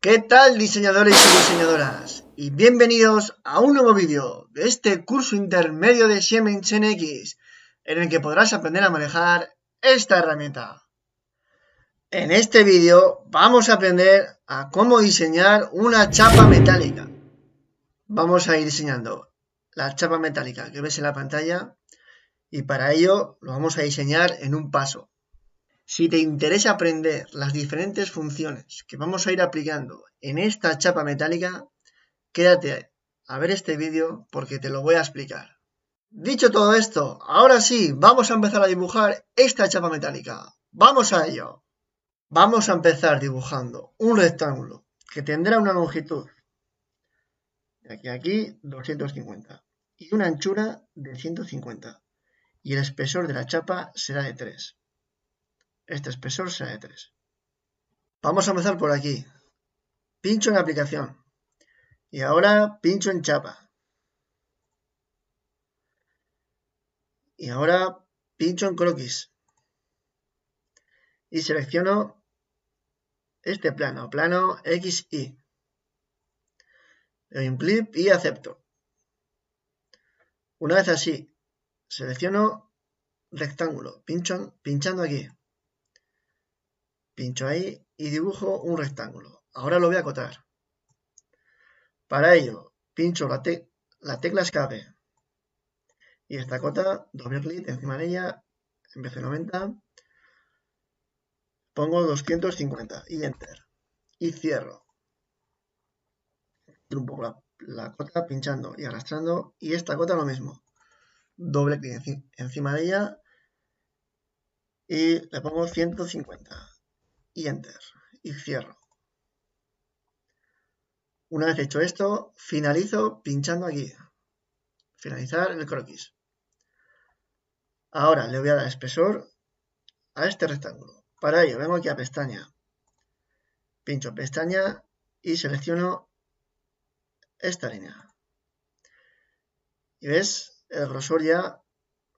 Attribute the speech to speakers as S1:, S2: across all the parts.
S1: ¿Qué tal, diseñadores y diseñadoras? Y bienvenidos a un nuevo vídeo de este curso intermedio de Siemens NX, en el que podrás aprender a manejar esta herramienta. En este vídeo vamos a aprender a cómo diseñar una chapa metálica. Vamos a ir diseñando la chapa metálica que ves en la pantalla y para ello lo vamos a diseñar en un paso. Si te interesa aprender las diferentes funciones que vamos a ir aplicando en esta chapa metálica, quédate a ver este vídeo porque te lo voy a explicar. Dicho todo esto, ahora sí, vamos a empezar a dibujar esta chapa metálica. ¡Vamos a ello! Vamos a empezar dibujando un rectángulo que tendrá una longitud de aquí a aquí 250 y una anchura de 150 y el espesor de la chapa será de 3. Este espesor será de 3. Vamos a empezar por aquí. Pincho en aplicación. Y ahora pincho en chapa. Y ahora pincho en croquis. Y selecciono este plano, plano XY. Le doy un clic y acepto. Una vez así, selecciono rectángulo. Pinchando aquí. Pincho ahí y dibujo un rectángulo. Ahora lo voy a acotar. Para ello, pincho la tecla escape. Y esta cota, doble clic encima de ella, en vez de 90, pongo 250 y enter. Y cierro. Un poco la cota pinchando y arrastrando. Y esta cota lo mismo. Doble clic encima de ella y le pongo 150 y enter. Y cierro. Una vez hecho esto, finalizo pinchando aquí. Finalizar el croquis. Ahora le voy a dar espesor a este rectángulo. Para ello vengo aquí a pestaña. Pincho pestaña y selecciono esta línea. Y ves, el grosor ya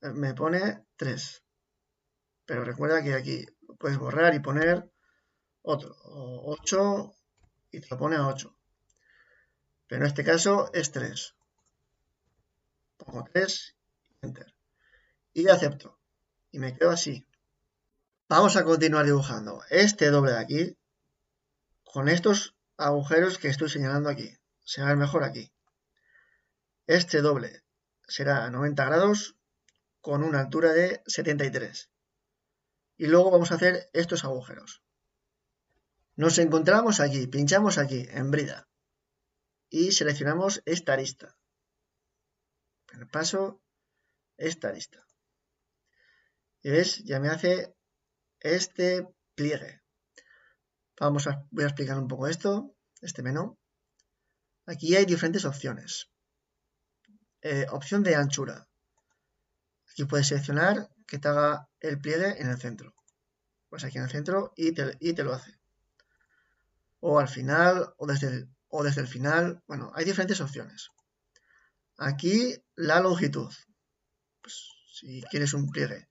S1: me pone 3. Pero recuerda que aquí lo puedes borrar y poner otro. 8 y te lo pone a 8. Pero en este caso es 3. Pongo 3 y enter. Y acepto. Y me quedo así. Vamos a continuar dibujando este doble de aquí con estos agujeros que estoy señalando aquí. Se ve mejor aquí. Este doble será a 90 grados con una altura de 73. Y luego vamos a hacer estos agujeros. Nos encontramos aquí, pinchamos aquí en brida y seleccionamos esta arista. El paso, esta arista. Y ves, ya me hace este pliegue. Voy a explicar un poco esto, este menú. Aquí hay diferentes opciones. Opción de anchura. Aquí puedes seleccionar que te haga el pliegue en el centro. Pues aquí en el centro y te lo hace. O al final, o desde el final. Bueno, hay diferentes opciones. Aquí la longitud. Pues, si quieres un pliegue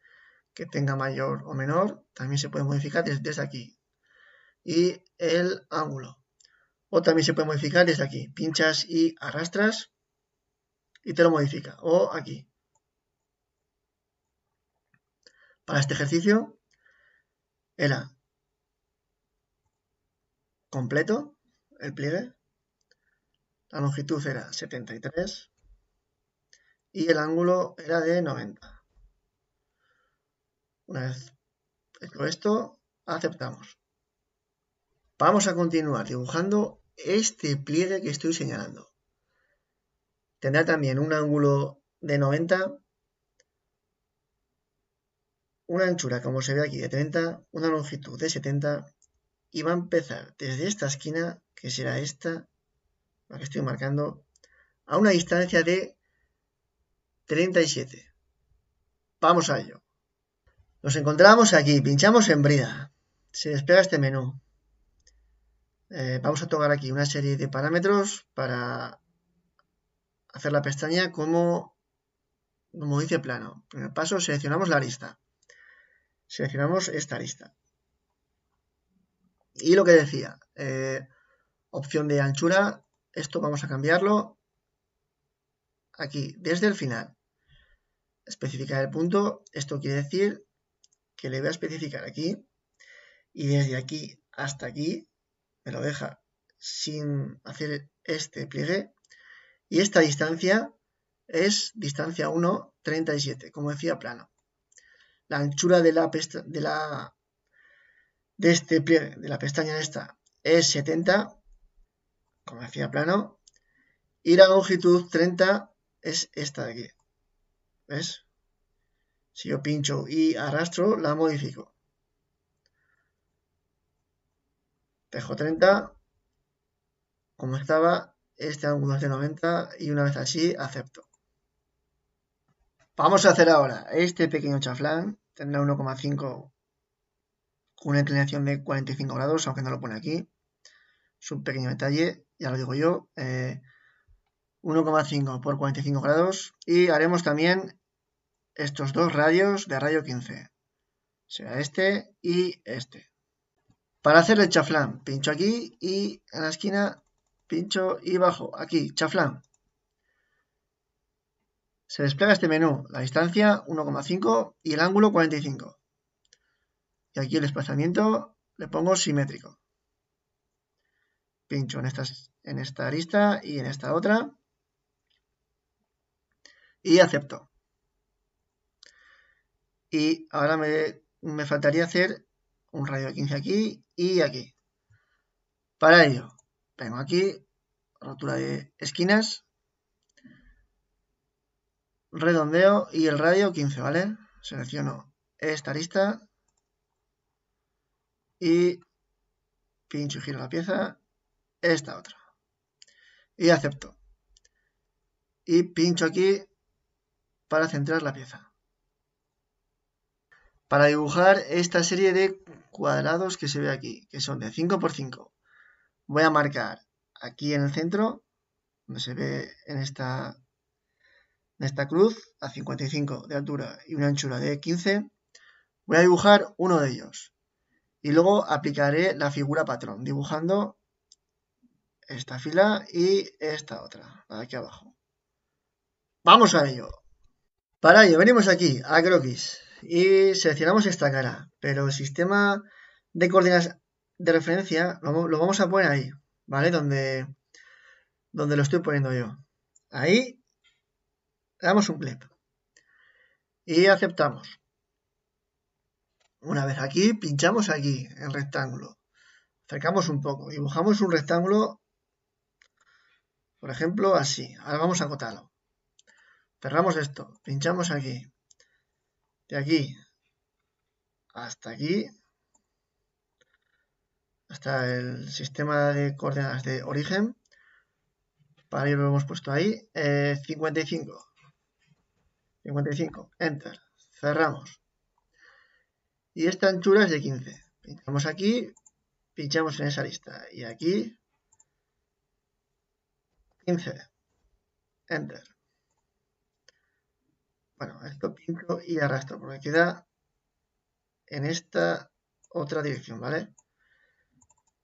S1: que tenga mayor o menor, también se puede modificar desde aquí. Y el ángulo. O también se puede modificar desde aquí. Pinchas y arrastras y te lo modifica. O aquí. Para este ejercicio era completo el pliegue. La longitud era 73 y el ángulo era de 90. Una vez hecho esto, aceptamos. Vamos a continuar dibujando este pliegue que estoy señalando. Tendrá también un ángulo de 90, una anchura, como se ve aquí, de 30, una longitud de 70 y va a empezar desde esta esquina, que será esta, la que estoy marcando, a una distancia de 37. Vamos a ello. Nos encontramos aquí, pinchamos en brida. Se despega este menú. Vamos a tocar aquí una serie de parámetros para hacer la pestaña como dice plano. Primer paso, seleccionamos la arista. Seleccionamos esta arista. Y lo que decía, opción de anchura, esto vamos a cambiarlo aquí, desde el final. Especificar el punto, esto quiere decir que le voy a especificar aquí y desde aquí hasta aquí me lo deja sin hacer este pliegue y esta distancia es distancia 1,37, como decía plano. La anchura de este pliegue, de la pestaña esta, es 70, como decía plano, y la longitud 30 es esta de aquí. ¿Ves? Si yo pincho y arrastro, la modifico. Dejo 30, como estaba, este ángulo es de 90 y una vez así, acepto. Vamos a hacer ahora este pequeño chaflán, tendrá 1,5 con una inclinación de 45 grados, aunque no lo pone aquí. Es un pequeño detalle, ya lo digo yo. 1,5 por 45 grados. Y haremos también estos dos radios de radio 15. Será este y este. Para hacer el chaflán, pincho aquí y en la esquina pincho y bajo. Aquí, chaflán. Se despliega este menú, la distancia 1,5 y el ángulo 45. Y aquí el desplazamiento le pongo simétrico. Pincho en esta arista y en esta otra. Y acepto. Y ahora me faltaría hacer un radio de 15 aquí y aquí. Para ello, vengo aquí, rotura de esquinas, redondeo y el radio 15, ¿vale? Selecciono esta arista y pincho y giro la pieza, esta otra. Y acepto. Y pincho aquí para centrar la pieza. Para dibujar esta serie de cuadrados que se ve aquí, que son de 5 por 5, voy a marcar aquí en el centro, donde se ve en esta cruz, a 55 de altura y una anchura de 15, voy a dibujar uno de ellos. Y luego aplicaré la figura patrón, dibujando esta fila y esta otra, la de aquí abajo. ¡Vamos a ello! Para ello, venimos aquí a croquis y seleccionamos esta cara, pero el sistema de coordenadas de referencia lo vamos a poner ahí, ¿vale? Donde lo estoy poniendo yo. Ahí le damos un clic y aceptamos. Una vez aquí, pinchamos aquí, en rectángulo. Acercamos un poco, dibujamos un rectángulo, por ejemplo, así. Ahora vamos a acotarlo. Cerramos esto, pinchamos aquí. De aquí hasta aquí, hasta el sistema de coordenadas de origen. Para ello lo hemos puesto ahí. 55. 55. Enter. Cerramos. Y esta anchura es de 15. Pinchamos aquí, pinchamos en esa lista. Y aquí, 15. Enter. Bueno, esto pincho y arrastro porque queda en esta otra dirección, ¿vale?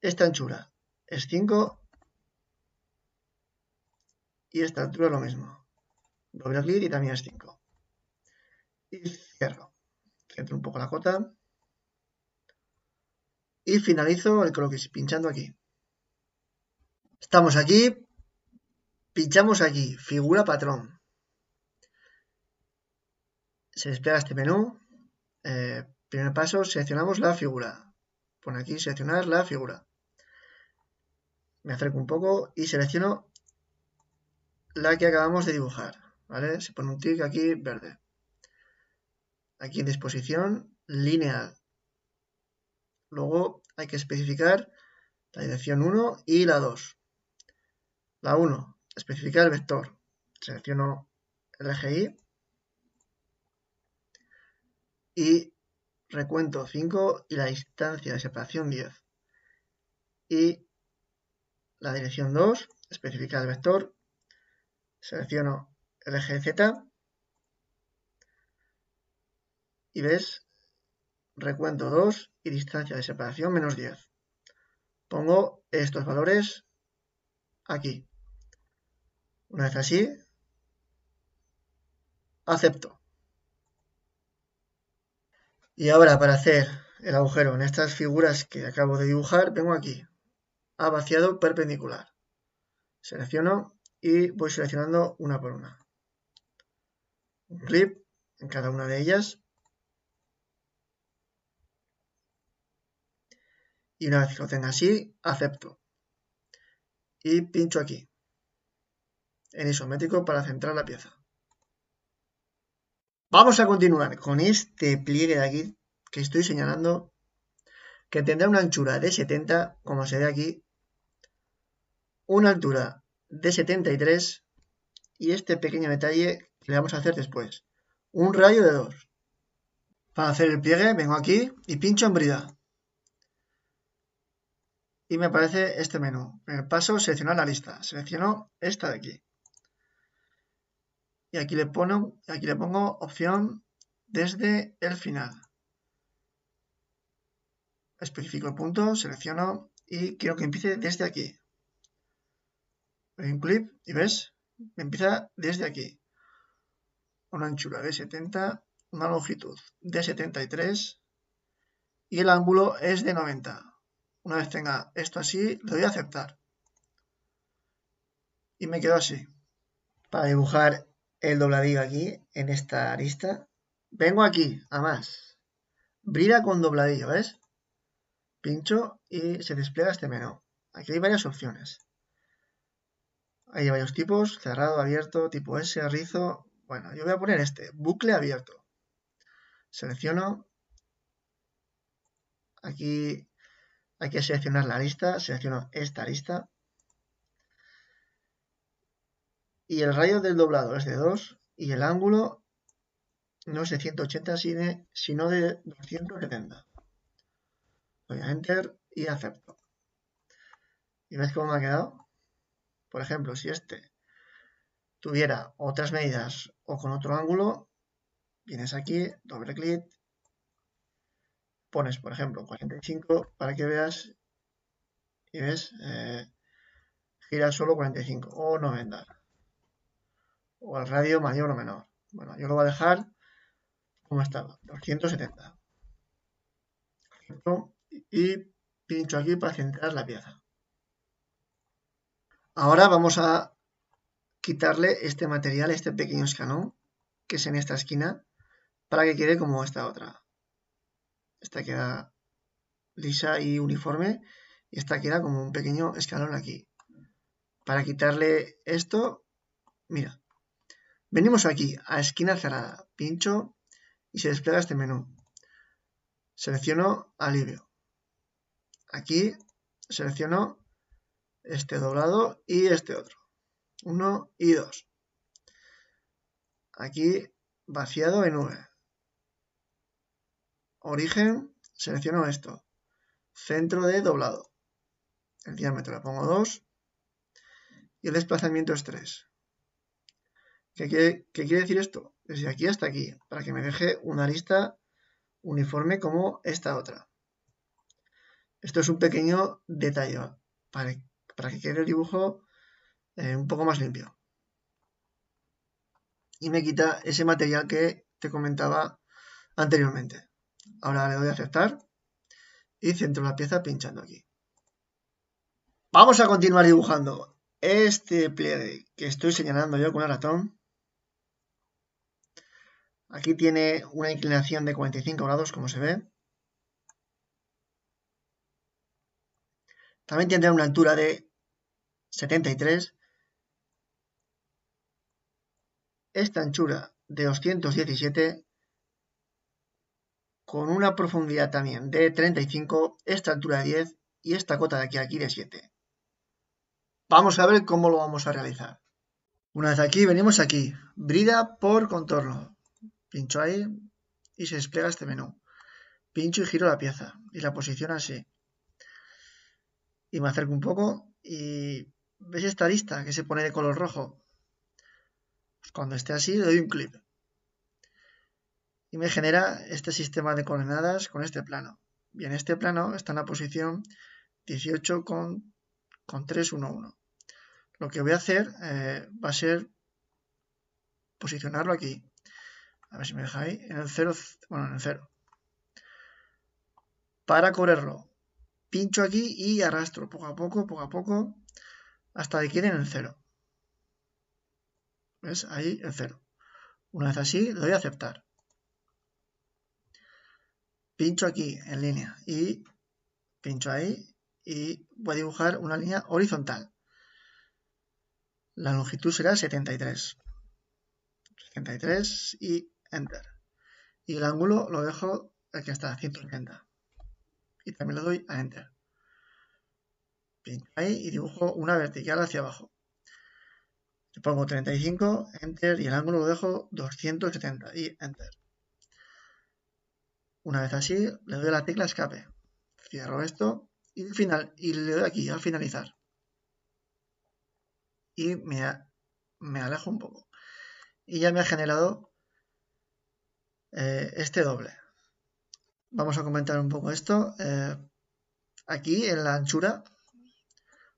S1: Esta anchura es 5 y esta altura lo mismo. Doble clic y también es 5. Y cierro. Centro un poco la cota. Y finalizo el croquis pinchando aquí. Estamos aquí. Pinchamos aquí. Figura patrón. Se despliega este menú. Primer paso, seleccionamos la figura. Pone aquí seleccionar la figura. Me acerco un poco y selecciono la que acabamos de dibujar. ¿Vale? Se pone un tic aquí verde. Aquí en disposición, lineal. Luego hay que especificar la dirección 1 y la 2. La 1, especificar el vector. Selecciono el eje Y y recuento 5 y la distancia de separación 10. Y la dirección 2, especificar el vector. Selecciono el eje Z y ves, recuento 2 y distancia de separación menos 10. Pongo estos valores aquí. Una vez así, acepto. Y ahora para hacer el agujero en estas figuras que acabo de dibujar, vengo aquí a vaciado perpendicular. Selecciono y voy seleccionando una por una. Un clip en cada una de ellas. Y una vez que lo tenga así, acepto. Y pincho aquí, en isométrico para centrar la pieza. Vamos a continuar con este pliegue de aquí que estoy señalando, que tendrá una anchura de 70, como se ve aquí, una altura de 73 y este pequeño detalle que le vamos a hacer después. Un radio de 2. Para hacer el pliegue vengo aquí y pincho en brida. Y me aparece este menú. Primer paso, seleccionar la lista. Selecciono esta de aquí. Y aquí le pongo opción desde el final. Especifico el punto, selecciono y quiero que empiece desde aquí. Doy un clip y ves, me empieza desde aquí. Una anchura de 70, una longitud de 73 y el ángulo es de 90. Una vez tenga esto así, le doy a aceptar. Y me quedo así. Para dibujar el dobladillo aquí, en esta arista, vengo aquí, a más. Brida con dobladillo, ¿ves? Pincho y se despliega este menú. Aquí hay varias opciones. Hay varios tipos, cerrado, abierto, tipo S, rizo. Bueno, yo voy a poner este, bucle abierto. Selecciono. Aquí hay que seleccionar la lista. Selecciono esta lista. Y el radio del doblado es de 2 y el ángulo no es de 180 sino de 270. Doy a Enter y acepto. ¿Y ves cómo me ha quedado? Por ejemplo, si este tuviera otras medidas o con otro ángulo, vienes aquí, doble clic, pones, por ejemplo, 45 para que veas y ves, gira solo 45 o 90. O el radio mayor o menor. Bueno, yo lo voy a dejar como estaba, 270. Y pincho aquí para centrar la pieza. Ahora vamos a quitarle este material, este pequeño escalón, que es en esta esquina, para que quede como esta otra. Esta queda lisa y uniforme y esta queda como un pequeño escalón aquí. Para quitarle esto, mira, venimos aquí a esquina cerrada, pincho y se despliega este menú. Selecciono alivio. Aquí selecciono este doblado y este otro. 1 y 2. Aquí vaciado en V. Origen, selecciono esto. Centro de doblado. El diámetro le pongo 2 y el desplazamiento es 3. ¿Qué quiere decir esto? Desde aquí hasta aquí, para que me deje una lista uniforme como esta otra. Esto es un pequeño detalle para que quede el dibujo un poco más limpio. Y me quita ese material que te comentaba anteriormente. Ahora le doy a aceptar y centro la pieza pinchando aquí. Vamos a continuar dibujando este pliegue que estoy señalando yo con el ratón. Aquí tiene una inclinación de 45 grados, como se ve. También tendrá una altura de 73. Esta anchura de 217 con una profundidad también de 35, esta altura de 10 y esta cota de aquí de 7. Vamos a ver cómo lo vamos a realizar. Una vez aquí, venimos aquí, brida por contorno. Pincho ahí y se despliega este menú. Pincho y giro la pieza y la posiciono así. Y me acerco un poco y ¿ves esta lista que se pone de color rojo? Pues cuando esté así le doy un clic. Y me genera este sistema de coordenadas con este plano. Bien, este plano está en la posición 18,311. lo que voy a hacer va a ser posicionarlo aquí. A ver si me deja ahí, en el 0, bueno, en el 0. Para correrlo, pincho aquí y arrastro poco a poco, hasta que quede en el 0. ¿Ves? Ahí el 0. Una vez así, le doy a aceptar. Pincho aquí en línea y pincho ahí y voy a dibujar una línea horizontal. La longitud será 73. 73 y Enter. Y el ángulo lo dejo el que está, 180. Y también le doy a Enter. Pincho ahí y dibujo una vertical hacia abajo. Le pongo 35, Enter, y el ángulo lo dejo 270 y Enter. Una vez así, le doy a la tecla escape. Cierro esto y le doy aquí al finalizar. Y me alejo un poco. Y ya me ha generado este doble. Vamos a comentar un poco esto. Aquí en la anchura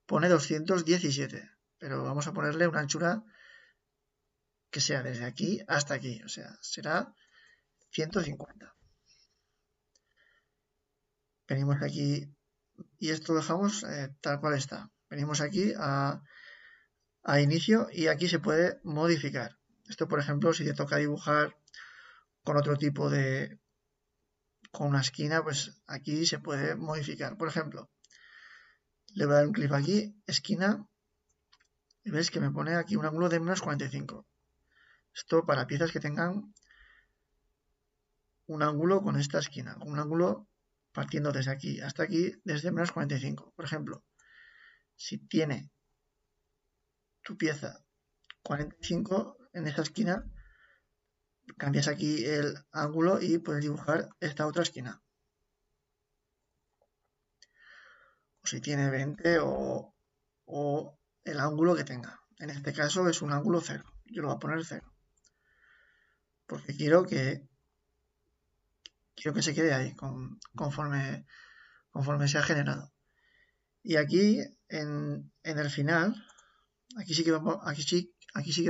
S1: pone 217, pero vamos a ponerle una anchura que sea desde aquí hasta aquí, o sea, será 150. Venimos aquí y esto dejamos tal cual está. Venimos aquí a inicio y aquí se puede modificar. Esto, por ejemplo, si te toca dibujar con otro tipo de... con una esquina, pues aquí se puede modificar. Por ejemplo, le voy a dar un clic aquí, esquina, y ves que me pone aquí un ángulo de menos 45. Esto para piezas que tengan un ángulo con esta esquina, un ángulo partiendo desde aquí hasta aquí desde menos 45. Por ejemplo, si tiene tu pieza 45 en esta esquina, cambias aquí el ángulo y puedes dibujar esta otra esquina. O si tiene 20 o el ángulo que tenga. En este caso es un ángulo 0. Yo lo voy a poner 0. Porque quiero que se quede ahí conforme se ha generado. Y aquí en el final, aquí sí que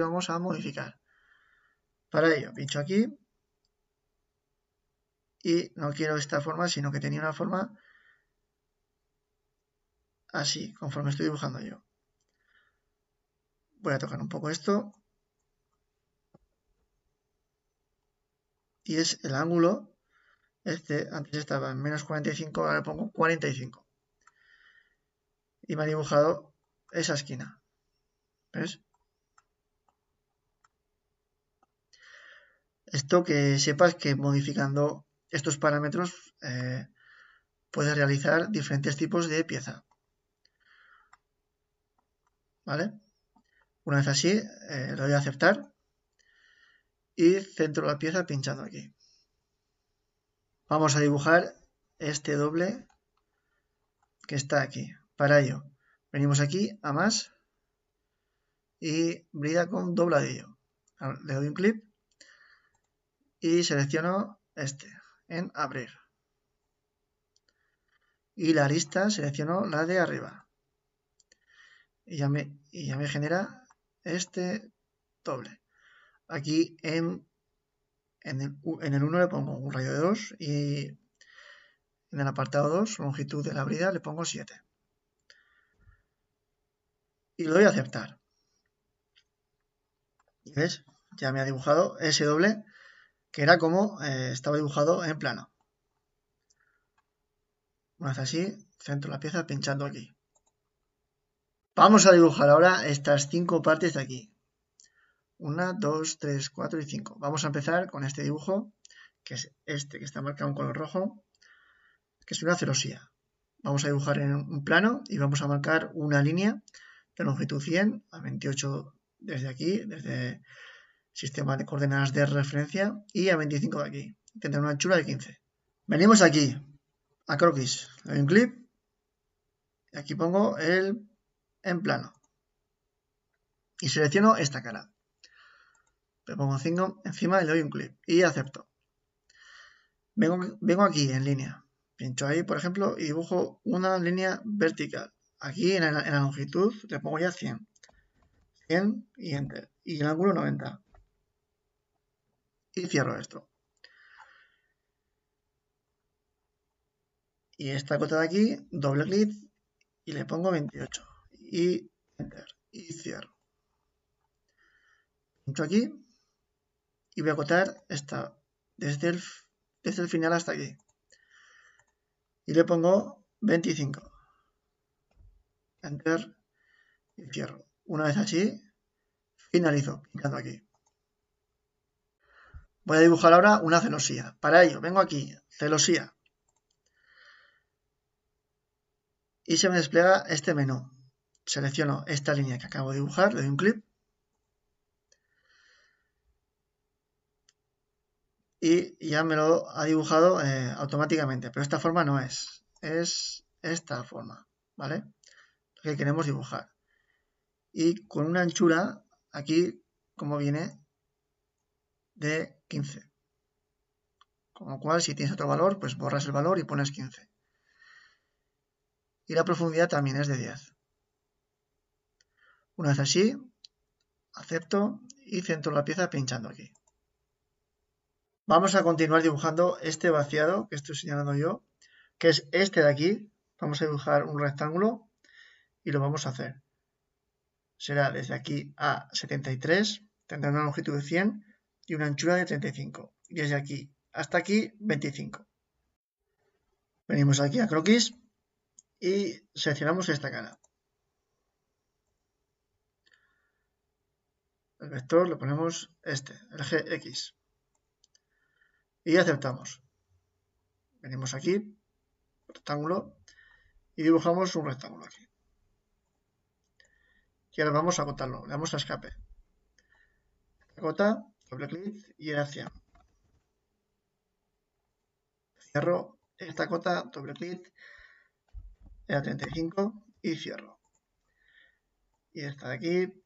S1: vamos a modificar. Para ello, pincho aquí y no quiero esta forma, sino que tenía una forma así, conforme estoy dibujando yo. Voy a tocar un poco esto. Y es el ángulo, antes estaba en menos 45, ahora le pongo 45. Y me ha dibujado esa esquina. ¿Ves? Esto que sepas que modificando estos parámetros puedes realizar diferentes tipos de pieza. ¿Vale? Una vez así, le doy a aceptar y centro la pieza pinchando aquí. Vamos a dibujar este doble que está aquí. Para ello, venimos aquí a más y brida con dobladillo. Le doy un clic y selecciono este en abrir. Y la arista selecciono la de arriba. Y ya me genera este doble. Aquí en el 1 le pongo un radio de 2 y en el apartado 2, longitud de la brida, le pongo 7. Y le doy a aceptar. ¿Y ves? Ya me ha dibujado ese doble que era como estaba dibujado en plano. Una vez así, centro la pieza pinchando aquí. Vamos a dibujar ahora estas 5 partes de aquí. 1, 2, 3, 4 y 5. Vamos a empezar con este dibujo, que es este que está marcado en color rojo, que es una celosía. Vamos a dibujar en un plano y vamos a marcar una línea de longitud 100 a 28 desde aquí, desde sistema de coordenadas de referencia, y a 25 de aquí. Tendrá una anchura de 15. Venimos aquí, a croquis, le doy un clic, y aquí pongo el en plano. Y selecciono esta cara. Le pongo 5 encima y le doy un clic y acepto. Vengo aquí en línea. Pincho ahí, por ejemplo, y dibujo una línea vertical. Aquí en la longitud le pongo ya 100. 100 y Enter. Y el ángulo 90. Y cierro esto. Y esta cota de aquí, doble clic y le pongo 28. Y Enter. Y cierro. Pincho aquí y voy a acotar esta desde el final hasta aquí. Y le pongo 25. Enter y cierro. Una vez así, finalizo pinchando aquí. Voy a dibujar ahora una celosía. Para ello, vengo aquí, celosía. Y se me despliega este menú. Selecciono esta línea que acabo de dibujar, le doy un clic. Y ya me lo ha dibujado automáticamente. Pero esta forma no es. Es esta forma, ¿vale? Lo que queremos dibujar. Y con una anchura, aquí, como viene, de 15. Con lo cual, si tienes otro valor, pues borras el valor y pones 15. Y la profundidad también es de 10. Una vez así, acepto y centro la pieza pinchando aquí. Vamos a continuar dibujando este vaciado que estoy señalando yo, que es este de aquí. Vamos a dibujar un rectángulo y lo vamos a hacer. Será desde aquí a 73, tendrá una longitud de 100 y una anchura de 35. Y desde aquí hasta aquí 25. Venimos aquí a croquis y seleccionamos esta cara. El vector le ponemos este, el eje X. Y aceptamos. Venimos aquí, rectángulo, y dibujamos un rectángulo aquí. Y ahora vamos a acotarlo. Le damos a escape. Acota, doble clic y era 100. Cierro esta cota, doble clic, era 35 y cierro. Y esta de aquí,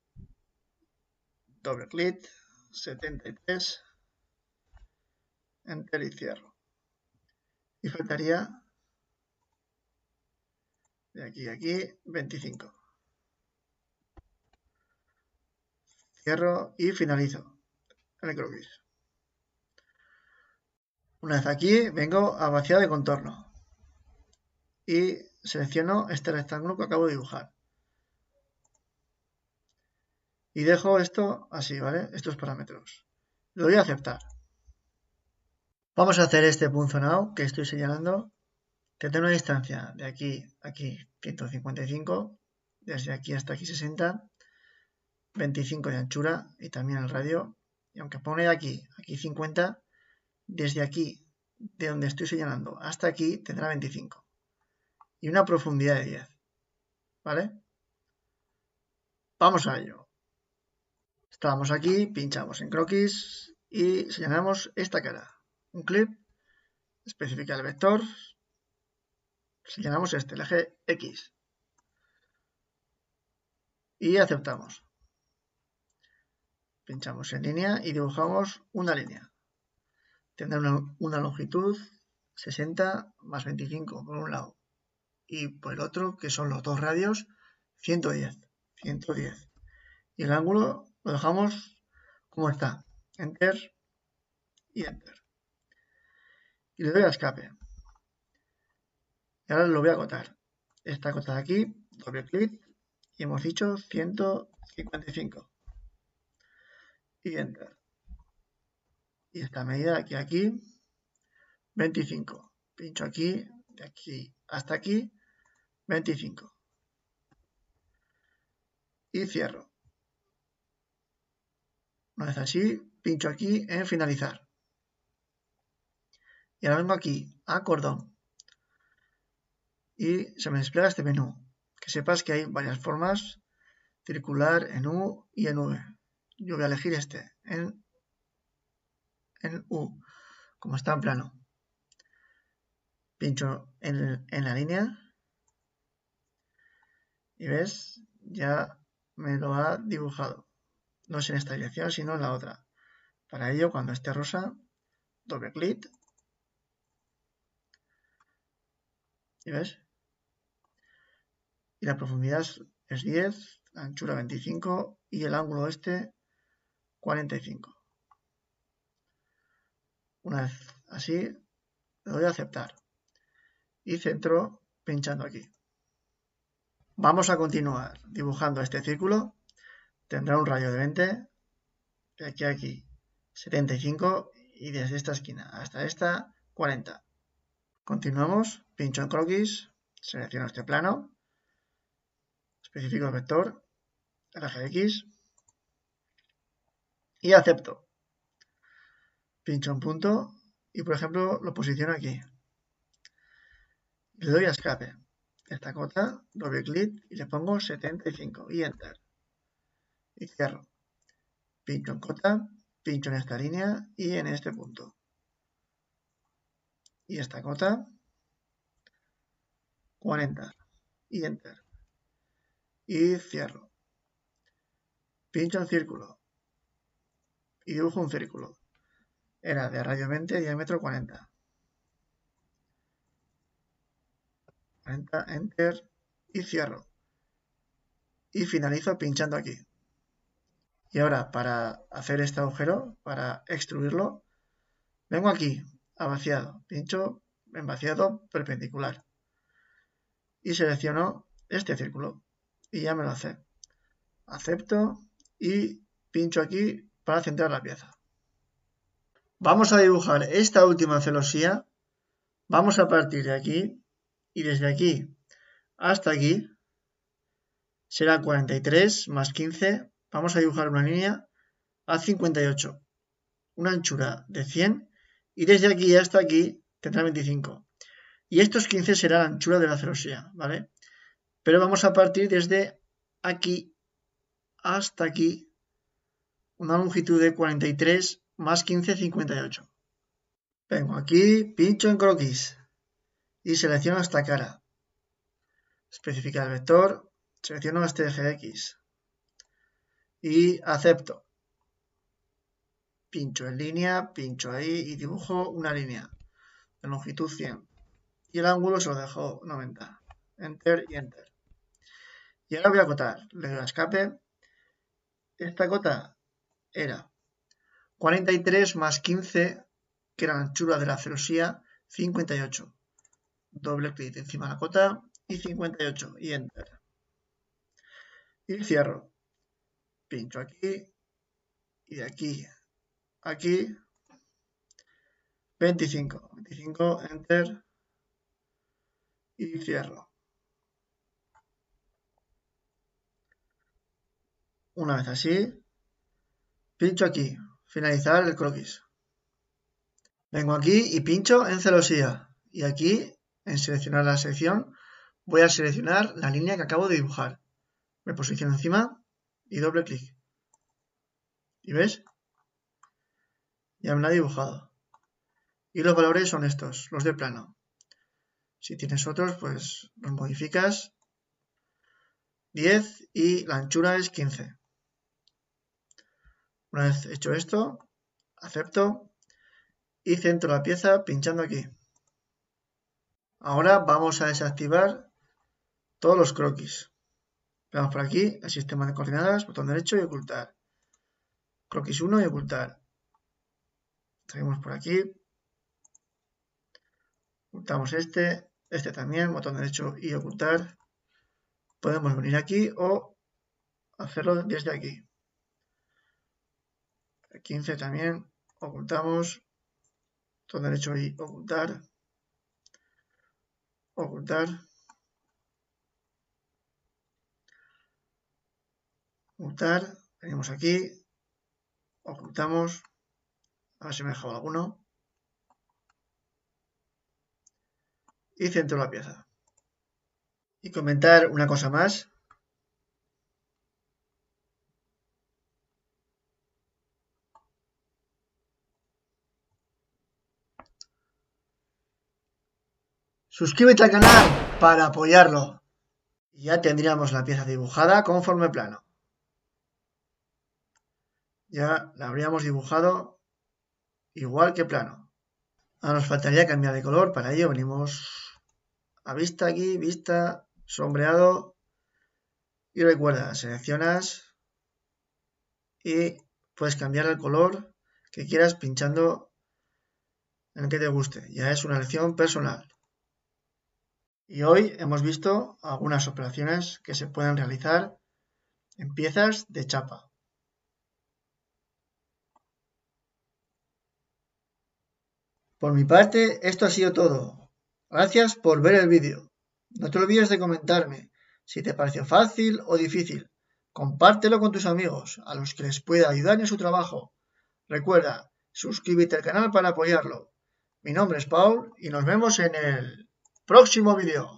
S1: doble clic, 73, enter y cierro. Y faltaría de aquí a aquí 25. Cierro y finalizo el croquis. Una vez aquí, vengo a vaciar de contorno y selecciono este rectángulo que acabo de dibujar. Y dejo esto así, ¿vale? Estos parámetros. Lo voy a aceptar. Vamos a hacer este punzonado que estoy señalando, que tiene una distancia de aquí a aquí 155, desde aquí hasta aquí 60, 25 de anchura y también el radio. Y aunque pone aquí 50, desde aquí, de donde estoy señalando, hasta aquí tendrá 25. Y una profundidad de 10. ¿Vale? Vamos a ello. Estamos aquí, pinchamos en croquis y señalamos esta cara. Un clip, especifica el vector, señalamos este, el eje X. Y aceptamos. Pinchamos en línea y dibujamos una línea. Tendrá una longitud 60 más 25 por un lado y por el otro, que son los dos radios, 110. Y el ángulo lo dejamos como está. Enter y Enter. Y le doy a escape. Y ahora lo voy a acotar. Esta cota de aquí, doble clic y hemos dicho 155. Y Enter. Y esta medida de aquí a aquí, 25. Pincho aquí, de aquí hasta aquí, 25. Y cierro. Una vez así, pincho aquí en finalizar. Y ahora vengo aquí a cordón. Y se me despliega este menú. Que sepas que hay varias formas, circular, en U y en V. Yo voy a elegir este, en U, como está en plano. Pincho en la línea y ves, ya me lo ha dibujado. No es en esta dirección, sino en la otra. Para ello, cuando esté rosa, doble clic. ¿Y ves? Y la profundidad es 10, anchura 25 y el ángulo este 45. Una vez así, le doy a aceptar y centro pinchando aquí. Vamos a continuar dibujando este círculo. Tendrá un radio de 20, de aquí a aquí 75 y desde esta esquina hasta esta 40. Continuamos, pincho en croquis, selecciono este plano, especifico el vector, el eje X y acepto. Pincho en punto y por ejemplo lo posiciono aquí. Le doy a escape. Esta cota, doble clic y le pongo 75 y enter. Y cierro. Pincho en cota, pincho en esta línea y en este punto. Y esta cota, 40 y enter. Y cierro. Pincho en círculo y dibujo un círculo. Era de radio 20, diámetro 40. 40, enter y cierro. Y finalizo pinchando aquí. Y ahora para hacer este agujero, para extruirlo, vengo aquí a vaciado, pincho en vaciado perpendicular y selecciono este círculo y ya me lo hace. Acepto y pincho aquí para centrar la pieza. Vamos a dibujar esta última celosía. Vamos a partir de aquí y desde aquí hasta aquí será 43 más 15. Vamos a dibujar una línea a 58, una anchura de 100 y desde aquí hasta aquí tendrá 25. Y estos 15 será la anchura de la celosía, ¿vale? Pero vamos a partir desde aquí hasta aquí, una longitud de 43 más 15, 58. Vengo aquí, pincho en croquis y selecciono esta cara. Especificar el vector, selecciono este eje X y acepto. Pincho en línea, pincho ahí y dibujo una línea de longitud 100. Y el ángulo se lo dejo 90. Enter y enter. Y ahora voy a acotar. Le doy a escape. Esta cota era 43 más 15, que era la anchura de la celosía, 58. Doble clic encima de la cota y 58 y enter. Y cierro. Pincho aquí y de aquí a aquí 25. 25, enter y cierro. Una vez así, pincho aquí, finalizar el croquis. Vengo aquí y pincho en celosía. Y aquí, en seleccionar la sección, voy a seleccionar la línea que acabo de dibujar. Me posiciono encima y doble clic. ¿Y ves? Ya me la he dibujado. Y los valores son estos, los de plano. Si tienes otros, pues los modificas. 10 y la anchura es 15. Una vez hecho esto, acepto y centro la pieza pinchando aquí. Ahora vamos a desactivar todos los croquis. Veamos por aquí el sistema de coordenadas, botón derecho y ocultar. Croquis 1 y ocultar. Seguimos por aquí. Ocultamos este también, botón derecho y ocultar. Podemos venir aquí o hacerlo desde aquí. El 15 también, ocultamos, botón derecho y ocultar. Ocultar. Ocultar, venimos aquí, ocultamos, a ver si me he dejado alguno. Y centro la pieza. Y comentar una cosa más. Suscríbete al canal para apoyarlo. Y ya tendríamos la pieza dibujada conforme plano. Ya la habríamos dibujado igual que plano. Ahora nos faltaría cambiar de color. Para ello venimos a vista aquí, vista, sombreado Y recuerda, seleccionas y puedes cambiar el color que quieras pinchando en el que te guste. Ya es una elección personal. Y hoy hemos visto algunas operaciones que se pueden realizar en piezas de chapa. Por mi parte, esto ha sido todo. Gracias por ver el vídeo. No te olvides de comentarme si te pareció fácil o difícil. Compártelo con tus amigos, a los que les pueda ayudar en su trabajo. Recuerda, suscríbete al canal para apoyarlo. Mi nombre es Paul y nos vemos en el próximo vídeo.